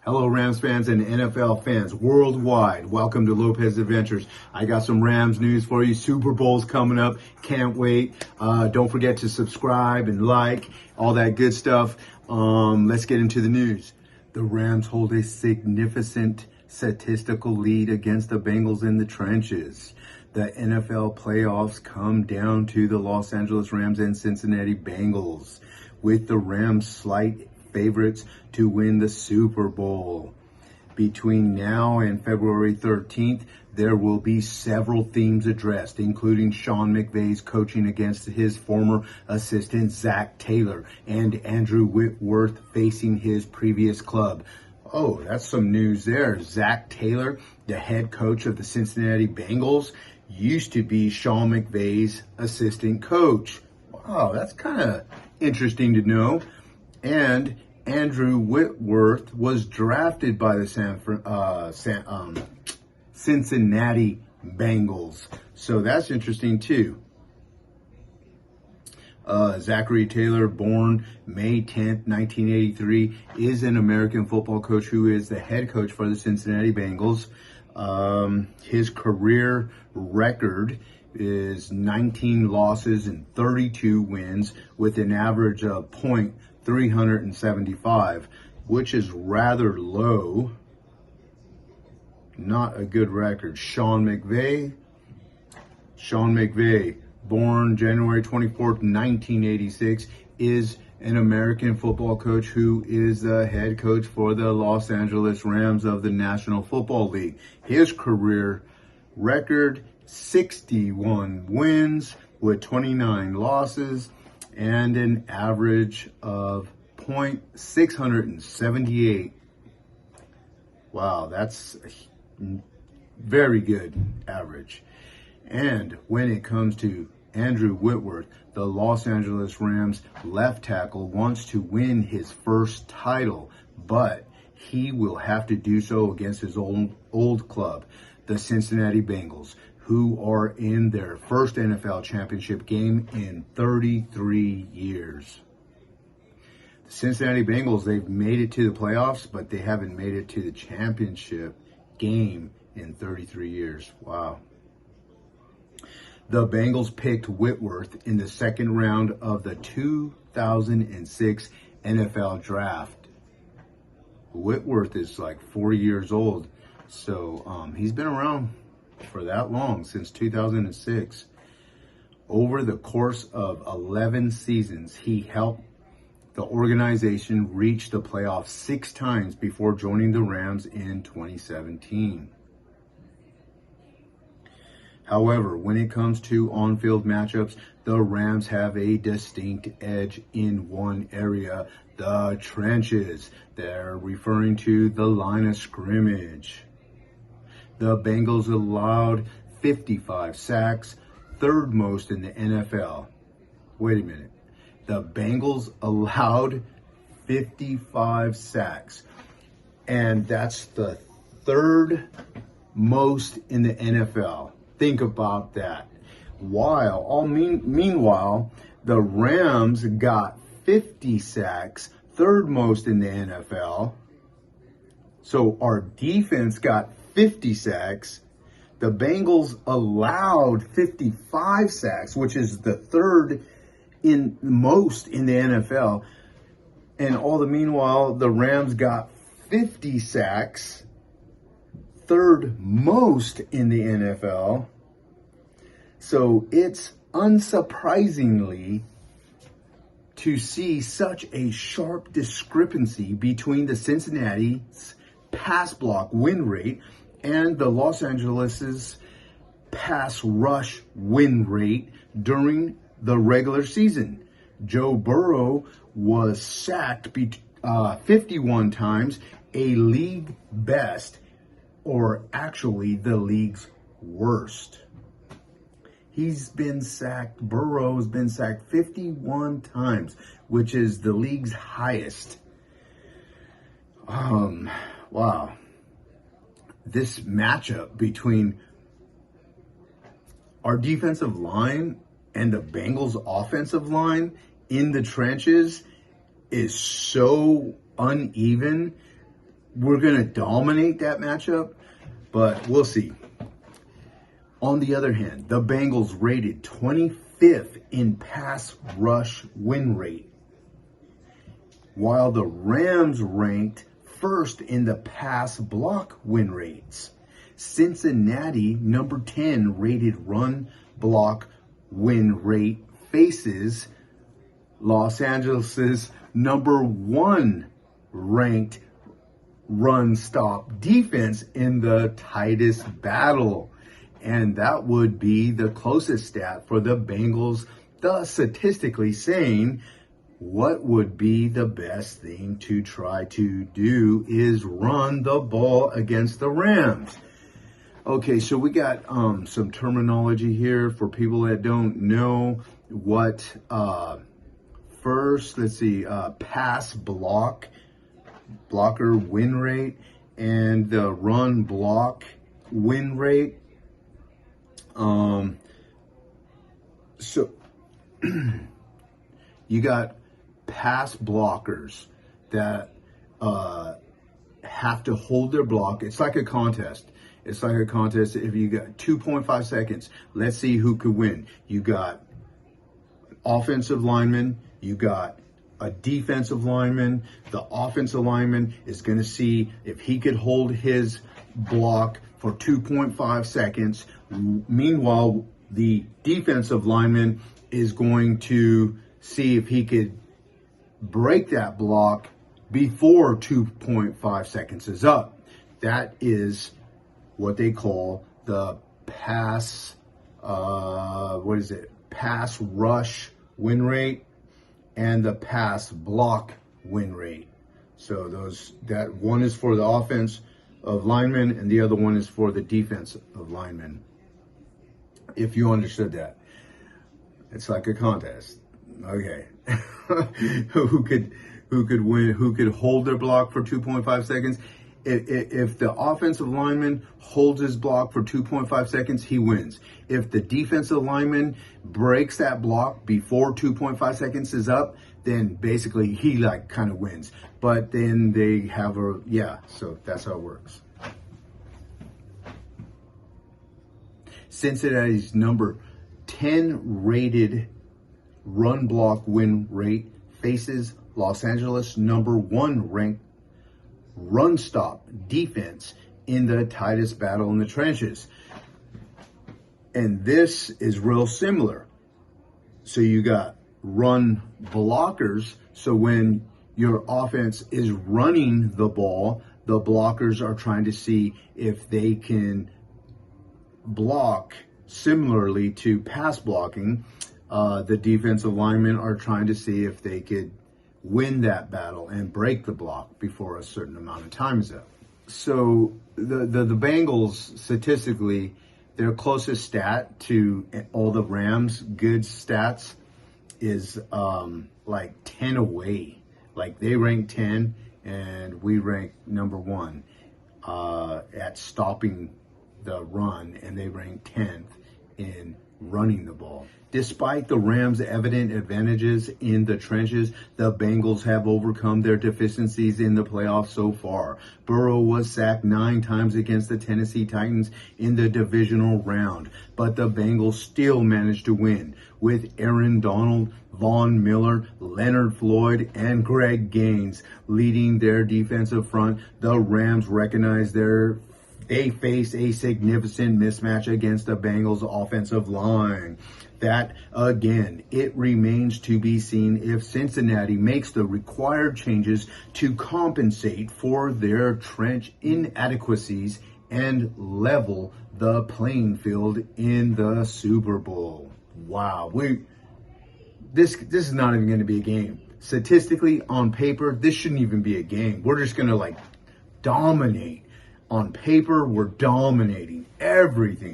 Hello, Rams fans and NFL fans worldwide. Welcome to Lopez Adventures. I got some Rams news for you. Super Bowl's coming up. Can't wait. Don't forget to subscribe and like, all that good stuff. Let's get into the news. The Rams hold a significant statistical lead against the Bengals in the trenches. The NFL playoffs come down to the Los Angeles Rams and Cincinnati Bengals, with the Rams slight favorites to win the Super Bowl. Between now and February 13th, there will be several themes addressed, including Sean McVay's coaching against his former assistant Zach Taylor and Andrew Whitworth facing his previous club. Oh, that's some news there. Zach Taylor, the head coach of the Cincinnati Bengals, used to be Sean McVay's assistant coach. Wow, that's kind of interesting to know. And Andrew Whitworth was drafted by the Cincinnati Bengals. So that's interesting too. Zachary Taylor, born May 10th, 1983, is an American football coach who is the head coach for the Cincinnati Bengals. His career record is 19 losses and 32 wins with an average of .375, which is rather low. Not a good record. Sean McVay, born January 24th, 1986, is an American football coach who is the head coach for the Los Angeles Rams of the National Football League. His career record, 61 wins with 29 losses and an average of .678. Wow, that's a very good average. And when it comes to Andrew Whitworth, the Los Angeles Rams left tackle wants to win his first title, but he will have to do so against his old club, the Cincinnati Bengals, who are in their first NFL championship game in 33 years. The Cincinnati Bengals, they've made it to the playoffs, but they haven't made it to the championship game in 33 years. Wow. The Bengals picked Whitworth in the second round of the 2006 NFL draft. Whitworth is like 4 years old, so he's been around for that long, since 2006. Over the course of 11 seasons, he helped the organization reach the playoffs 6 times before joining the Rams in 2017. However, when it comes to on-field matchups, the Rams have a distinct edge in one area, the trenches. They're referring to the line of scrimmage. The Bengals allowed 55 sacks, third most in the NFL. Wait a minute. The Bengals allowed 55 sacks, and that's the third most in the NFL. Think about that. Meanwhile, the Rams got 50 sacks, third most in the NFL. So our defense got 50 sacks. The Bengals allowed 55 sacks, which is the third in most in the NFL. And meanwhile, the Rams got 50 sacks, third most in the NFL. So it's unsurprisingly to see such a sharp discrepancy between the Cincinnati's pass block win rate and the Los Angeles's pass rush win rate during the regular season. Joe Burrow was sacked 51 times, a league best, or actually the league's worst. Burrow's been sacked 51 times, which is the league's highest. Wow. This matchup between our defensive line and the Bengals offensive line in the trenches is so uneven we're going to dominate that matchup, but we'll see. On the other hand, the Bengals rated 25th in pass rush win rate, while the Rams ranked first in the pass block win rates. Cincinnati, number 10 rated run block win rate, faces Los Angeles's number 1 ranked run stop defense in the tightest battle. And that would be the closest stat for the Bengals, thus statistically saying what would be the best thing to try to do is run the ball against the Rams. Okay, so we got some terminology here for people that don't know what first, let's see, pass blocker win rate and the run block win rate. So you got pass blockers that have to hold their block. It's like a contest. It's like a contest. If you got 2.5 seconds, let's see who could win. You got offensive lineman, you got a defensive lineman. The offensive lineman is going to see if he could hold his block for 2.5 seconds. Meanwhile, the defensive lineman is going to see if he could break that block before 2.5 seconds is up. That is what they call the pass rush win rate and the pass block win rate. So that one is for the offense of linemen and the other one is for the defense of linemen. If you understood that. It's like a contest. Okay. who could win, who could hold their block for 2.5 seconds? If the offensive lineman holds his block for 2.5 seconds, he wins. If the defensive lineman breaks that block before 2.5 seconds is up, then basically he kind of wins. But then they have so that's how it works. Cincinnati's number 10 rated run block win rate faces Los Angeles number 1 ranked run stop defense in the tightest battle in the trenches. And this is real similar. So you got run blockers. So when your offense is running the ball, the blockers are trying to see if they can block similarly to pass blocking. The defensive linemen are trying to see if they could win that battle and break the block before a certain amount of time is up. So the Bengals, statistically, their closest stat to all the Rams' good stats is 10 away. Like they rank 10 and we rank number 1 at stopping the run, and they rank 10th in running the ball. Despite the Rams' evident advantages in the trenches, the Bengals have overcome their deficiencies in the playoffs so far. Burrow was sacked 9 times against the Tennessee Titans in the divisional round, but the Bengals still managed to win. With Aaron Donald, Von Miller, Leonard Floyd, and Greg Gaines leading their defensive front, the Rams recognize they face a significant mismatch against the Bengals' offensive line. That, again, it remains to be seen if Cincinnati makes the required changes to compensate for their trench inadequacies and level the playing field in the Super Bowl. Wow, this is not even going to be a game. Statistically, on paper, this shouldn't even be a game. We're just going to dominate. On paper, we're dominating everything.